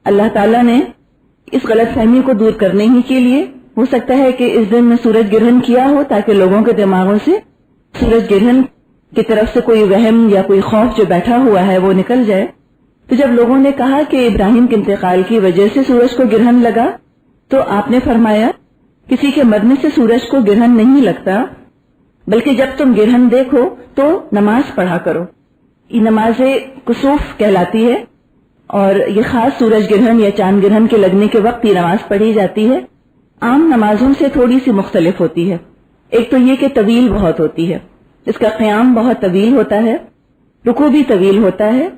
اللہ تعالیٰ نے اس غلط فہمی کو دور کرنے ہی کے لیے ہو سکتا ہے کہ اس دن سورج گرہن کیا ہو تاکہ لوگوں کے دماغوں سے سورج گرہن کی طرف سے کوئی وہم یا کوئی خوف جو بیٹھا ہوا ہے وہ نکل جائے. تو جب لوگوں نے کہا کہ ابراہیم کے انتقال کی وجہ سے سورج کو گرہن لگا تو آپ نے فرمایا کسی کے مرنے سے سورج کو گرہن نہیں لگتا، بلکہ جب تم گرہن دیکھو تو نماز پڑھا کرو. یہ نماز کسوف کہلاتی ہے اور یہ خاص سورج گرہن یا چاند گرہن کے لگنے کے وقت یہ نماز پڑھی جاتی ہے. عام نمازوں سے تھوڑی سی مختلف ہوتی ہے. ایک تو یہ کہ طویل بہت ہوتی ہے، اس کا قیام بہت طویل ہوتا ہے، رکوع بھی طویل ہوتا ہے،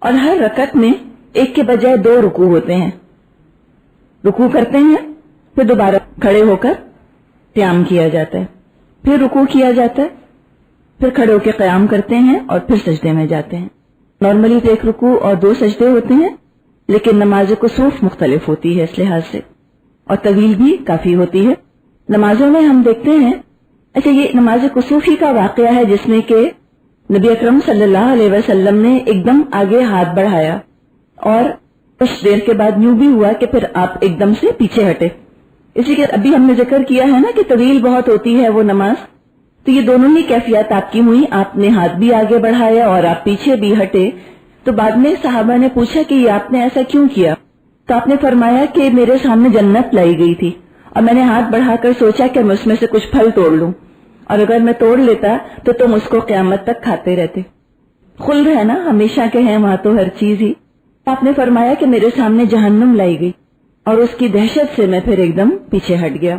اور ہر رکعت میں ایک کے بجائے 2 رکوع ہوتے ہیں. رکوع کرتے ہیں، پھر دوبارہ کھڑے ہو کر قیام کیا جاتا ہے، پھر رکوع کیا جاتا ہے، پھر کھڑے ہو کے قیام کرتے ہیں اور پھر سجدے میں جاتے ہیں. نارملی تو 1 رکوع اور 2 سجدے ہوتے ہیں، لیکن نماز کسوف مختلف ہوتی ہے اس لحاظ سے، اور طویل بھی کافی ہوتی ہے. نمازوں میں ہم دیکھتے ہیں، اچھا یہ نماز کسوفی کا واقعہ ہے جس میں کہ نبی اکرم صلی اللہ علیہ وسلم نے ایک دم آگے ہاتھ بڑھایا اور کچھ دیر کے بعد یوں بھی ہوا کہ پھر آپ ایک دم سے پیچھے ہٹے. اسی لیے ابھی ہم نے ذکر کیا ہے نا کہ طویل بہت ہوتی ہے وہ نماز، تو یہ دونوں ہی کیفیات آپ کی ہوئی. آپ نے ہاتھ بھی آگے بڑھایا اور آپ پیچھے بھی ہٹے. تو بعد میں صحابہ نے پوچھا کہ یہ آپ نے ایسا کیوں کیا؟ تو آپ نے فرمایا کہ میرے سامنے جنت لائی گئی تھی اور میں نے ہاتھ بڑھا کر سوچا کہ میں اس میں سے کچھ پھل توڑ لوں، اور اگر میں توڑ لیتا تو تم اس کو قیامت تک کھاتے رہتے. خلد ہے نا، ہمیشہ کے ہیں وہاں تو ہر چیز ہی. آپ نے فرمایا کہ میرے سامنے جہنم لائی گئی اور اس کی دہشت سے میں پھر ایک دم پیچھے ہٹ گیا.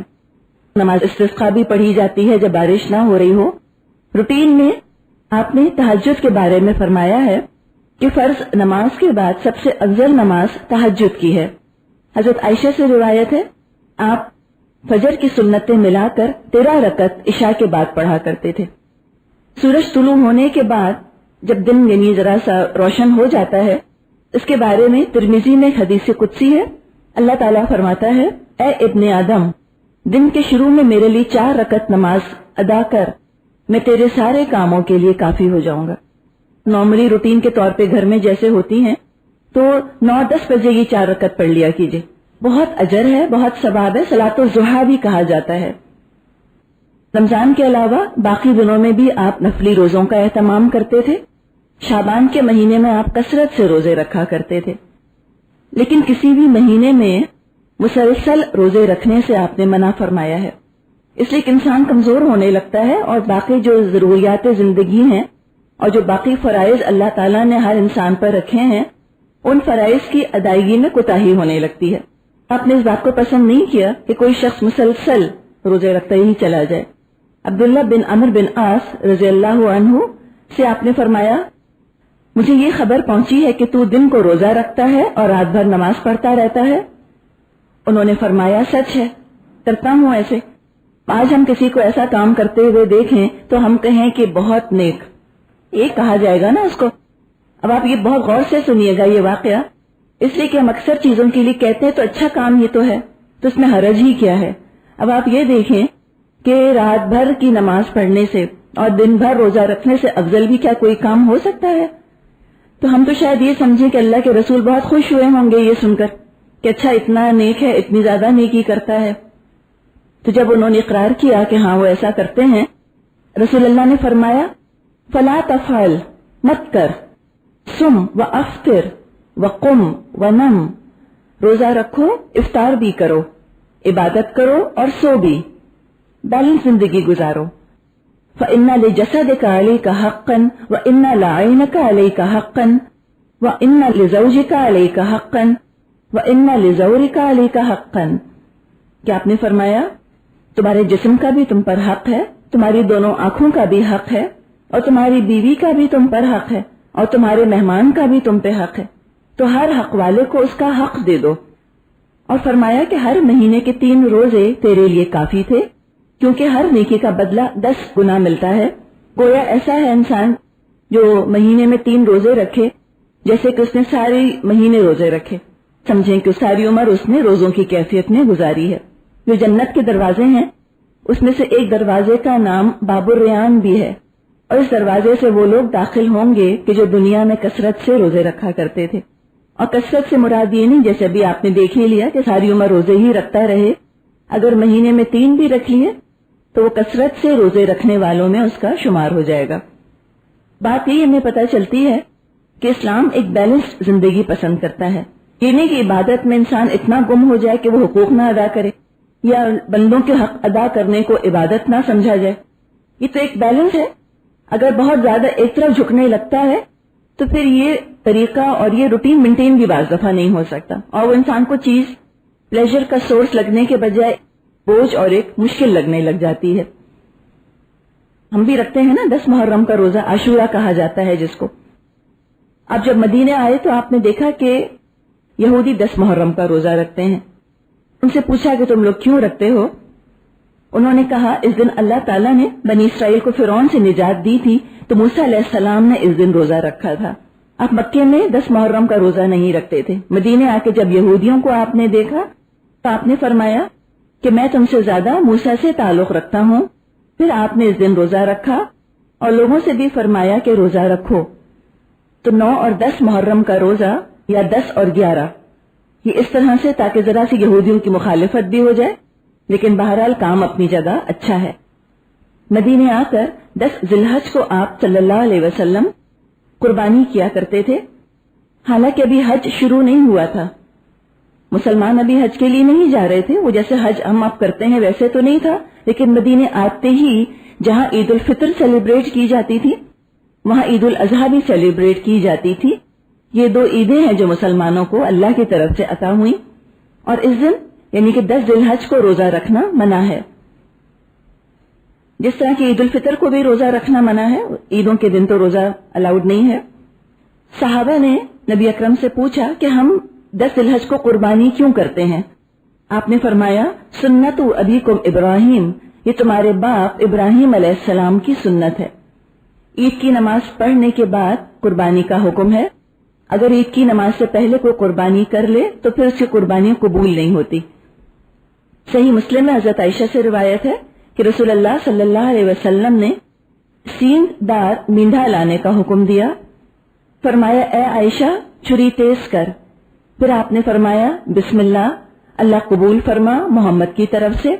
نماز استسقاء بھی پڑھی جاتی ہے جب بارش نہ ہو رہی ہو. روٹین میں آپ نے تہجد کے بارے میں فرمایا ہے کہ فرض نماز کے بعد سب سے افضل نماز تہجد کی ہے. حضرت عائشہ سے روایت ہے، آپ فجر کی سنتیں ملا کر 13 رکعت عشاء کے بعد پڑھا کرتے تھے. سورج طلوع ہونے کے بعد جب دن یعنی ذرا سا روشن ہو جاتا ہے، اس کے بارے میں ترمذی میں ایک حدیث قدسی ہے. اللہ تعالیٰ فرماتا ہے، اے ابن آدم، دن کے شروع میں میرے لیے 4 رکعت نماز ادا کر، میں تیرے سارے کاموں کے لیے کافی ہو جاؤں گا. نارملی روٹین کے طور پہ گھر میں جیسے ہوتی ہیں تو 9-10 بجے یہ 4 رکعت پڑھ لیا کیجئے. بہت اجر ہے، بہت ثواب ہے. صلاۃ الضحیٰ بھی کہا جاتا ہے. رمضان کے علاوہ باقی دنوں میں بھی آپ نفلی روزوں کا اہتمام کرتے تھے. شعبان کے مہینے میں آپ کثرت سے روزے رکھا کرتے تھے، لیکن کسی بھی مہینے میں مسلسل روزے رکھنے سے آپ نے منع فرمایا ہے. اس لیے کہ انسان کمزور ہونے لگتا ہے اور باقی جو ضروریات زندگی ہیں اور جو باقی فرائض اللہ تعالیٰ نے ہر انسان پر رکھے ہیں ان فرائض کی ادائیگی میں کوتاہی ہونے لگتی ہے. آپ نے اس بات کو پسند نہیں کیا کہ کوئی شخص مسلسل روزے رکھتا ہی چلا جائے. عبداللہ بن عمرو بن عاص رضی اللہ عنہ سے آپ نے فرمایا، مجھے یہ خبر پہنچی ہے کہ تو دن کو روزہ رکھتا ہے اور رات بھر نماز پڑھتا رہتا ہے. انہوں نے فرمایا، سچ ہے، کرتا ہوں ایسے. آج ہم کسی کو ایسا کام کرتے ہوئے دیکھیں تو ہم کہیں کہ بہت نیک، یہ کہا جائے گا نا اس کو. اب آپ یہ بہت غور سے سنیے گا یہ واقعہ، اس لیے کہ ہم اکثر چیزوں کے لیے کہتے ہیں تو اچھا کام یہ تو ہے، تو اس میں حرج ہی کیا ہے. اب آپ یہ دیکھیں کہ رات بھر کی نماز پڑھنے سے اور دن بھر روزہ رکھنے سے افضل بھی کیا کوئی کام ہو سکتا ہے؟ تو ہم تو شاید یہ سمجھیں کہ اللہ کے رسول بہت خوش ہوئے ہوں گے یہ سن کر کہ اچھا اتنا نیک ہے، اتنی زیادہ نیکی کرتا ہے. تو جب انہوں نے اقرار کیا کہ ہاں وہ ایسا کرتے ہیں، رسول اللہ نے فرمایا، فلا تفعل، مت کر، سم و افطر و قم و نم، روزہ رکھو، افطار بھی کرو، عبادت کرو اور سو بھی، بیلنس زندگی گزارو. فَإِنَّ لِجَسَدِكَ عَلَيْكَ حَقًّا وَإِنَّ لَعَيْنَكَ عَلَيْكَ حَقًّا وَإِنَّ لِزَوْجِكَ عَلَيْكَ حَقًّا وَإِنَّ لِزَوْرِكَ عَلَيْكَ حَقًّا. کہ آپ نے فرمایا تمہارے جسم کا بھی تم پر حق ہے، تمہاری دونوں آنکھوں کا بھی حق ہے، اور تمہاری بیوی کا بھی تم پر حق ہے، اور تمہارے مہمان کا بھی تم پہ حق ہے. تو ہر حق والے کو اس کا حق دے دو. اور فرمایا کہ ہر مہینے کے 3 روزے تیرے لیے کافی تھے، کیونکہ ہر نیکی کا بدلہ 10 گنا ملتا ہے. گویا ایسا ہے انسان جو مہینے میں 3 روزے رکھے جیسے کہ اس نے سارے مہینے روزے رکھے، سمجھیں کہ ساری عمر اس نے روزوں کی کیفیت میں گزاری ہے. جو جنت کے دروازے ہیں اس میں سے ایک دروازے کا نام باب الریان بھی ہے، اور اس دروازے سے وہ لوگ داخل ہوں گے کہ جو دنیا میں کثرت سے روزے رکھا کرتے تھے. اور کثرت سے مراد یہ نہیں جیسے ابھی آپ نے دیکھ ہی لیا کہ ساری عمر روزے ہی رکھتا رہے، اگر مہینے میں 3 بھی رکھ لیے تو وہ کثرت سے روزے رکھنے والوں میں اس کا شمار ہو جائے گا۔ بات یہ ہمیں پتہ چلتی ہے کہ اسلام ایک بیلنسڈ زندگی پسند کرتا ہے، یہ نہیں کہ عبادت میں انسان اتنا گم ہو جائے کہ وہ حقوق نہ ادا کرے یا بندوں کے حق ادا کرنے کو عبادت نہ سمجھا جائے۔ یہ تو ایک بیلنس ہے، اگر بہت زیادہ ایک طرف جھکنے لگتا ہے تو پھر یہ طریقہ اور یہ روٹین مینٹین بھی بعض دفعہ نہیں ہو سکتا، اور وہ انسان کو چیز پلیزر کا سورس لگنے کے بجائے بوجھ اور ایک مشکل لگنے لگ جاتی ہے۔ ہم بھی رکھتے ہیں نا 10 محرم کا روزہ، عاشورہ کہا جاتا ہے جس کو۔ اب جب مدینے آئے تو آپ نے دیکھا کہ یہودی 10 محرم کا روزہ رکھتے ہیں۔ ان سے پوچھا کہ تم لوگ کیوں رکھتے ہو؟ انہوں نے کہا اس دن اللہ تعالیٰ نے بنی اسرائیل کو فرعون سے نجات دی تھی تو موسیٰ علیہ السلام نے اس دن روزہ رکھا تھا۔ آپ مکے میں 10 محرم کا روزہ نہیں رکھتے تھے، مدینے آ کے جب یہودیوں کو آپ نے دیکھا تو آپ نے فرمایا کہ میں تم سے زیادہ موسیٰ سے تعلق رکھتا ہوں، پھر آپ نے اس دن روزہ رکھا اور لوگوں سے بھی فرمایا کہ روزہ رکھو۔ تو 9 اور 10 محرم کا روزہ یا 10 اور 11 یہ اس طرح سے تاکہ ذرا سی یہودیوں کی مخالفت بھی ہو جائے، لیکن بہرحال کام اپنی جگہ اچھا ہے۔ مدینے آ کر 10 ذی الحج کو آپ صلی اللہ علیہ وسلم قربانی کیا کرتے تھے، حالانکہ ابھی حج شروع نہیں ہوا تھا، مسلمان ابھی حج کے لیے نہیں جا رہے تھے، وہ جیسے حج ہم اب کرتے ہیں ویسے تو نہیں تھا، لیکن مدینے آتے ہی جہاں عید الفطر سیلیبریٹ کی جاتی تھی وہاں عید الاضحیٰ بھی سیلیبریٹ کی جاتی تھی۔ یہ 2 عیدیں ہیں جو مسلمانوں کو اللہ کی طرف سے عطا ہوئی، اور اس دن یعنی کہ 10 ذی الحج کو روزہ رکھنا منع ہے، جس طرح کہ عید الفطر کو بھی روزہ رکھنا منع ہے، عیدوں کے دن تو روزہ الاؤڈ نہیں ہے۔ صحابہ نے نبی اکرم سے پوچھا کہ ہم 10 ذی الحج کو قربانی کیوں کرتے ہیں؟ آپ نے فرمایا سنت ابیکم ابراہیم، یہ تمہارے باپ ابراہیم علیہ السلام کی سنت ہے۔ عید کی نماز پڑھنے کے بعد قربانی کا حکم ہے، اگر عید کی نماز سے پہلے کوئی قربانی کر لے تو پھر اس کی قربانی قبول نہیں ہوتی۔ صحیح مسلم میں حضرت عائشہ سے روایت ہے کہ رسول اللہ صلی اللہ علیہ وسلم نے سینگ دار مینڈھا لانے کا حکم دیا، فرمایا اے عائشہ چھری تیز کر، پھر آپ نے فرمایا بسم اللہ، اللہ قبول فرما محمد کی طرف سے،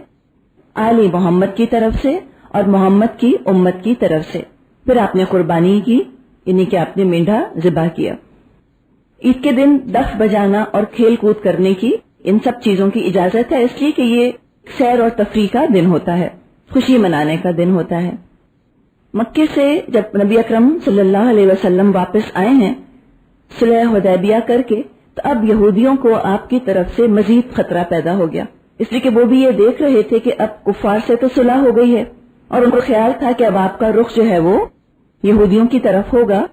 آل محمد کی طرف سے اور محمد کی امت کی طرف سے، پھر آپ نے قربانی کی، یعنی کہ آپ نے مینڈھا ذبح کیا۔ عید کے دن دف بجانا اور کھیل کود کرنے کی ان سب چیزوں کی اجازت ہے، اس لیے کہ یہ سیر اور تفریح کا دن ہوتا ہے، خوشی منانے کا دن ہوتا ہے۔ مکے سے جب نبی اکرم صلی اللہ علیہ وسلم واپس آئے ہیں صلح حدیبیہ کر کے، تو اب یہودیوں کو آپ کی طرف سے مزید خطرہ پیدا ہو گیا، اس لیے کہ وہ بھی یہ دیکھ رہے تھے کہ اب کفار سے تو صلح ہو گئی ہے، اور ان کو خیال تھا کہ اب آپ کا رخ جو ہے وہ یہودیوں کی طرف ہوگا،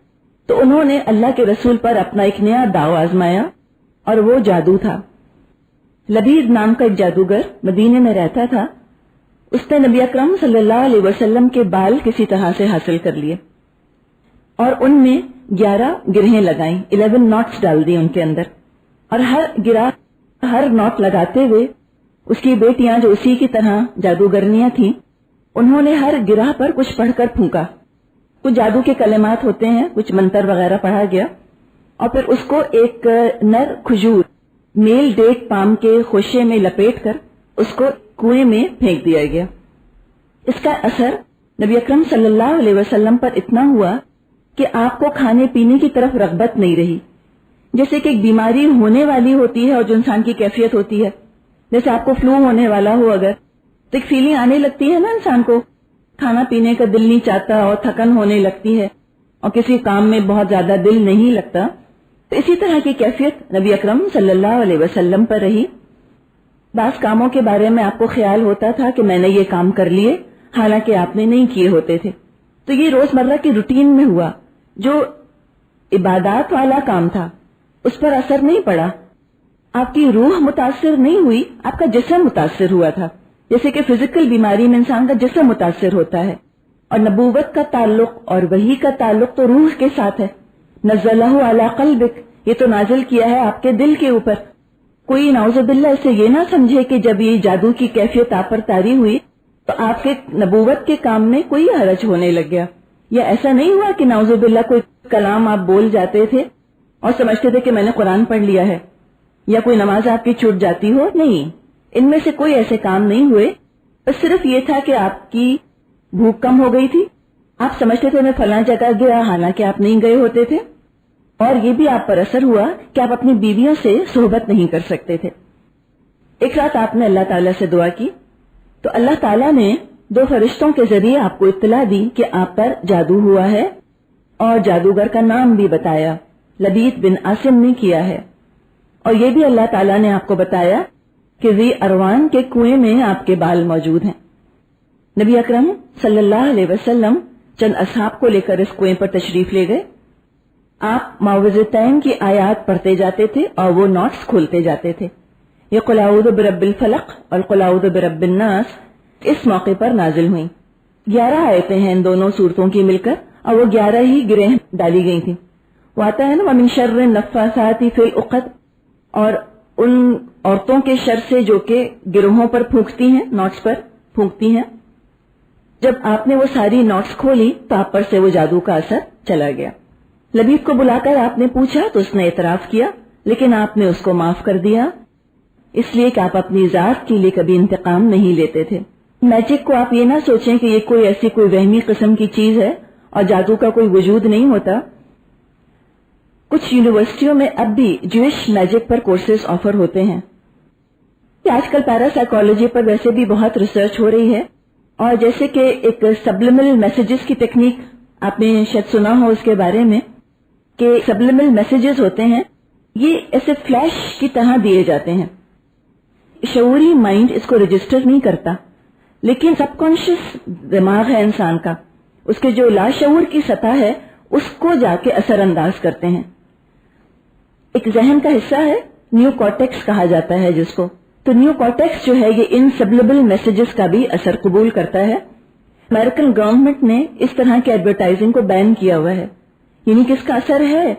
تو انہوں نے اللہ کے رسول پر اپنا ایک نیا داؤ آزمایا، اور وہ جادو تھا۔ لبید نام کا ایک جادوگر مدینے میں رہتا تھا، اس نے نبی اکرم صلی اللہ علیہ وسلم کے بال کسی طرح سے حاصل کر لیے اور ان میں 11 گرہیں لگائیں، 11 ناٹس ڈال دی ان کے اندر، اور ہر ناٹ لگاتے ہوئے اس کی بیٹیاں جو اسی کی طرح جادوگرنیاں تھیں، انہوں نے ہر گرہ پر کچھ پڑھ کر پھونکا، کچھ جادو کے کلمات ہوتے ہیں، کچھ منتر وغیرہ پڑھا گیا، اور پھر اس کو ایک نر کھجور میل ڈیٹ پام کے خوشے میں لپیٹ کر اس کو کنویں میں پھینک دیا گیا۔ اس کا اثر نبی اکرم صلی اللہ علیہ وسلم پر اتنا ہوا کہ آپ کو کھانے پینے کی طرف رغبت نہیں رہی، جیسے کہ ایک بیماری ہونے والی ہوتی ہے اور جو انسان کی کیفیت ہوتی ہے، جیسے آپ کو فلو ہونے والا ہو اگر، تو ایک فیلنگ آنے لگتی ہے نا انسان کو، کھانا پینے کا دل نہیں چاہتا اور تھکن ہونے لگتی ہے اور کسی کام میں بہت زیادہ دل نہیں لگتا، تو اسی طرح کی کیفیت نبی اکرم صلی اللہ علیہ وسلم پر رہی۔ بعض کاموں کے بارے میں آپ کو خیال ہوتا تھا کہ میں نے یہ کام کر لیے، حالانکہ آپ نے نہیں کیے ہوتے تھے، تو یہ روزمرہ کی روٹین میں ہوا، جو عبادات والا کام تھا اس پر اثر نہیں پڑا، آپ کی روح متاثر نہیں ہوئی، آپ کا جسم متاثر ہوا تھا، جیسے کہ فزیکل بیماری میں انسان کا جسم متاثر ہوتا ہے، اور نبوت کا تعلق اور وحی کا تعلق تو روح کے ساتھ ہے۔ نزلہ علی قلبک، یہ تو نازل کیا ہے آپ کے دل کے اوپر۔ کوئی نعوذ باللہ اسے یہ نہ سمجھے کہ جب یہ جادو کی کیفیت آپ پر طاری ہوئی تو آپ کے نبوت کے کام میں کوئی حرج ہونے لگ گیا، یا ایسا نہیں ہوا کہ نعوذ باللہ کوئی کلام آپ بول جاتے تھے اور سمجھتے تھے کہ میں نے قرآن پڑھ لیا ہے، یا کوئی نماز آپ کی چھوٹ جاتی ہو. نہیں، ان میں سے کوئی ایسے کام نہیں ہوئے. بس صرف یہ تھا کہ آپ کی بھوک کم ہو گئی تھی، آپ سمجھتے تھے میں فلاں جگہ گیا، حالانکہ آپ نہیں گئے ہوتے تھے. اور یہ بھی آپ پر اثر ہوا کہ آپ اپنی بیویوں سے صحبت نہیں کر سکتے تھے. ایک رات آپ نے اللہ تعالیٰ سے دعا کی تو اللہ تعالیٰ نے 2 فرشتوں کے ذریعے آپ کو اطلاع دی کہ آپ پر جادو ہوا ہے، اور جادوگر کا نام بھی بتایا، لبید بن عاصم نے کیا ہے. اور یہ بھی اللہ تعالیٰ نے آپ کو بتایا کہ ذی اروان کے کنویں میں آپ کے بال موجود ہیں. نبی اکرم صلی اللہ علیہ وسلم چند اصحاب کو لے کر اس کنویں پر تشریف لے گئے. آپ معوذتین کی آیات پڑھتے جاتے تھے اور وہ نوٹس کھولتے جاتے تھے. یہ قل اعوذ برب الفلق اور قل اعوذ برب الناس اس موقع پر نازل ہوئیں. 11 آیتیں ہیں ان دونوں صورتوں کی مل کر، اور وہ 11 ہی گرہ ڈالی گئی تھیں. وہ آتا ہے نا وَمِن شَرِّ النَّفَّاثَاتِ فِي الْعُقَدِ، اور ان عورتوں کے شر سے جو کہ گروہوں پر پھونکتی ہیں، نوٹس پر پھونکتی ہیں. جب آپ نے وہ ساری نوٹس کھولی تو آپ پر سے وہ جادو کا اثر چلا گیا. لبید کو بلا کر آپ نے پوچھا تو اس نے اعتراف کیا، لیکن آپ نے اس کو معاف کر دیا، اس لیے کہ آپ اپنی ذات کے لیے کبھی انتقام نہیں لیتے تھے. میجک کو آپ یہ نہ سوچیں کہ یہ کوئی ایسی کوئی وہمی قسم کی چیز ہے اور جادو کا کوئی وجود نہیں ہوتا. کچھ یونیورسٹیوں میں اب بھی جوش میجک پر کورسز آفر ہوتے ہیں. آج کل پیرا سائیکالوجی پر ویسے بھی بہت ریسرچ ہو رہی ہے، اور جیسے کہ ایک سبلمنل میسیجز کی ٹیکنیک آپ نے شاید سنا ہو اس کے بارے میں، کہ سبلمنل میسیجز ہوتے ہیں، یہ ایسے فلیش کی طرح دیے جاتے ہیں. شعوری مائنڈ اس کو رجسٹر نہیں کرتا، لیکن سب کانشیس دماغ ہے انسان کا، اس کے جو لاشعور کی سطح ہے اس کو جا کے اثر انداز کرتے ہیں. ایک ذہن کا حصہ ہے، نیو کارٹیکس کہا جاتا ہے جس کو. تو نیو کارٹیکس جو ہے یہ ان سبلمنل میسیجز کا بھی اثر قبول کرتا ہے. امریکن گورنمنٹ نے اس طرح کے ایڈورٹائزنگ کو بین کیا ہوا ہے، یعنی کہ اس کا اثر ہے.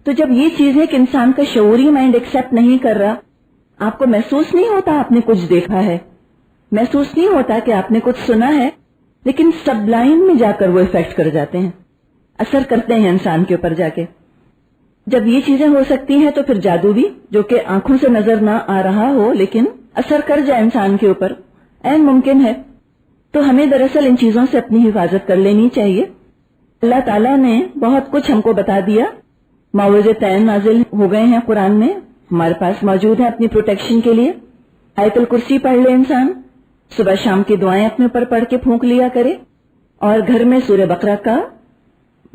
تو جب یہ چیز ہے کہ انسان کا شعوری مائنڈ ایکسپٹ نہیں کر رہا، آپ کو محسوس نہیں ہوتا آپ نے کچھ دیکھا ہے، محسوس نہیں ہوتا کہ آپ نے کچھ سنا ہے، لیکن سب لائن میں جا کر وہ افیکٹ کر جاتے ہیں، اثر کرتے ہیں انسان کے اوپر جا کے. جب یہ چیزیں ہو سکتی ہیں تو پھر جادو بھی، جو کہ آنکھوں سے نظر نہ آ رہا ہو لیکن اثر کر جائے انسان کے اوپر، عین ممکن ہے. تو ہمیں دراصل ان چیزوں سے اپنی حفاظت کر لینی چاہیے. اللہ تعالیٰ نے بہت کچھ ہم کو بتا دیا، معوذتین نازل ہو گئے ہیں قرآن میں، ہمارے پاس موجود ہیں اپنی پروٹیکشن کے لیے. آیت الکرسی پڑھ لے انسان، صبح شام کی دعائیں اپنے اوپر پڑھ کے پھونک لیا کرے، اور گھر میں سورہ بقرہ کا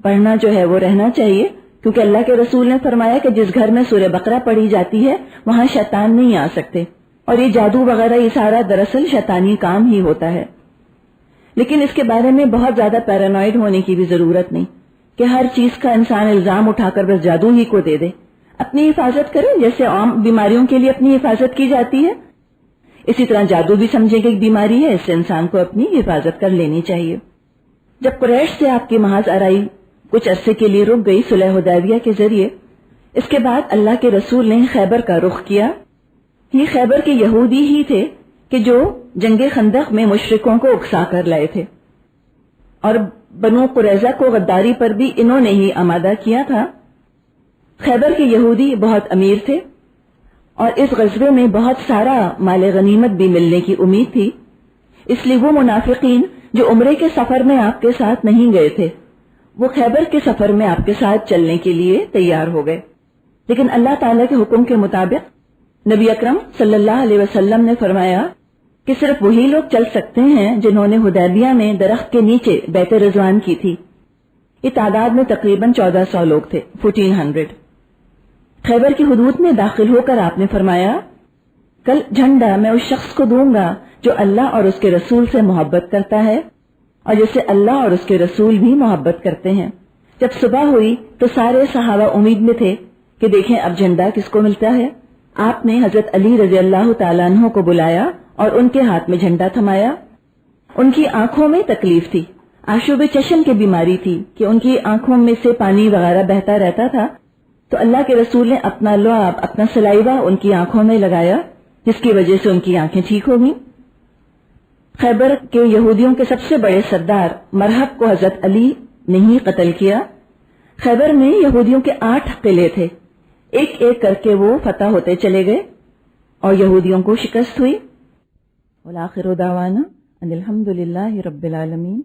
پڑھنا جو ہے وہ رہنا چاہیے، کیونکہ اللہ کے رسول نے فرمایا کہ جس گھر میں سورہ بقرہ پڑھی جاتی ہے وہاں شیطان نہیں آ سکتے. اور یہ جادو وغیرہ یہ سارا دراصل شیطانی کام ہی ہوتا ہے. لیکن اس کے بارے میں بہت زیادہ پیرانوئڈ ہونے کی بھی ضرورت نہیں کہ ہر چیز کا انسان الزام اٹھا کر بس جادو ہی کو دے دے. اپنی حفاظت کریں، جیسے عام بیماریوں کے لیے اپنی حفاظت کی جاتی ہے، اسی طرح جادو بھی سمجھیں کہ ایک بیماری ہے، اس سے انسان کو اپنی حفاظت کر لینی چاہیے. جب قریش سے آپ کی محاذ آرائی کچھ عرصے کے لیے رک گئی صلح حدیبیہ کے ذریعے، اس کے بعد اللہ کے رسول نے خیبر کا رخ کیا. یہ خیبر کے یہودی ہی تھے کہ جو جنگ خندق میں مشرکوں کو اکسا کر لائے تھے، اور بنو قریظہ کو غداری پر بھی انہوں نے ہی آمادہ کیا تھا. خیبر کے یہودی بہت امیر تھے، اور اس غزوے میں بہت سارا مال غنیمت بھی ملنے کی امید تھی. اس لیے وہ منافقین جو عمرے کے سفر میں آپ کے ساتھ نہیں گئے تھے، وہ خیبر کے سفر میں آپ کے ساتھ چلنے کے لیے تیار ہو گئے. لیکن اللہ تعالیٰ کے حکم کے مطابق نبی اکرم صلی اللہ علیہ وسلم نے فرمایا کہ صرف وہی لوگ چل سکتے ہیں جنہوں نے حدیبیہ میں درخت کے نیچے بیعت رضوان کی تھی. یہ تعداد میں تقریباً 1400 لوگ تھے، 1400. خیبر کی حدود میں داخل ہو کر آپ نے فرمایا، کل جھنڈا میں اس شخص کو دوں گا جو اللہ اور اس کے رسول سے محبت کرتا ہے اور جسے اللہ اور اس کے رسول بھی محبت کرتے ہیں. جب صبح ہوئی تو سارے صحابہ امید میں تھے کہ دیکھیں اب جھنڈا کس کو ملتا ہے. آپ نے حضرت علی رضی اللہ تعالیٰ عنہ کو بلایا اور ان کے ہاتھ میں جھنڈا تھمایا. ان کی آنکھوں میں تکلیف تھی، آشوب چشم کی بیماری تھی کہ ان کی آنکھوں میں سے پانی وغیرہ بہتا رہتا تھا. تو اللہ کے رسول نے اپنا لعاب، اپنا سلائیوا ان کی آنکھوں میں لگایا، جس کی وجہ سے ان کی آنکھیں ٹھیک ہو گئیں. خیبر کے یہودیوں کے سب سے بڑے سردار مرحب کو حضرت علی نے ہی قتل کیا. خیبر میں یہودیوں کے 8 قلعے تھے، ایک ایک کر کے وہ فتح ہوتے چلے گئے اور یہودیوں کو شکست ہوئی. والآخر دعوانا ان الحمد للہ رب العالمین.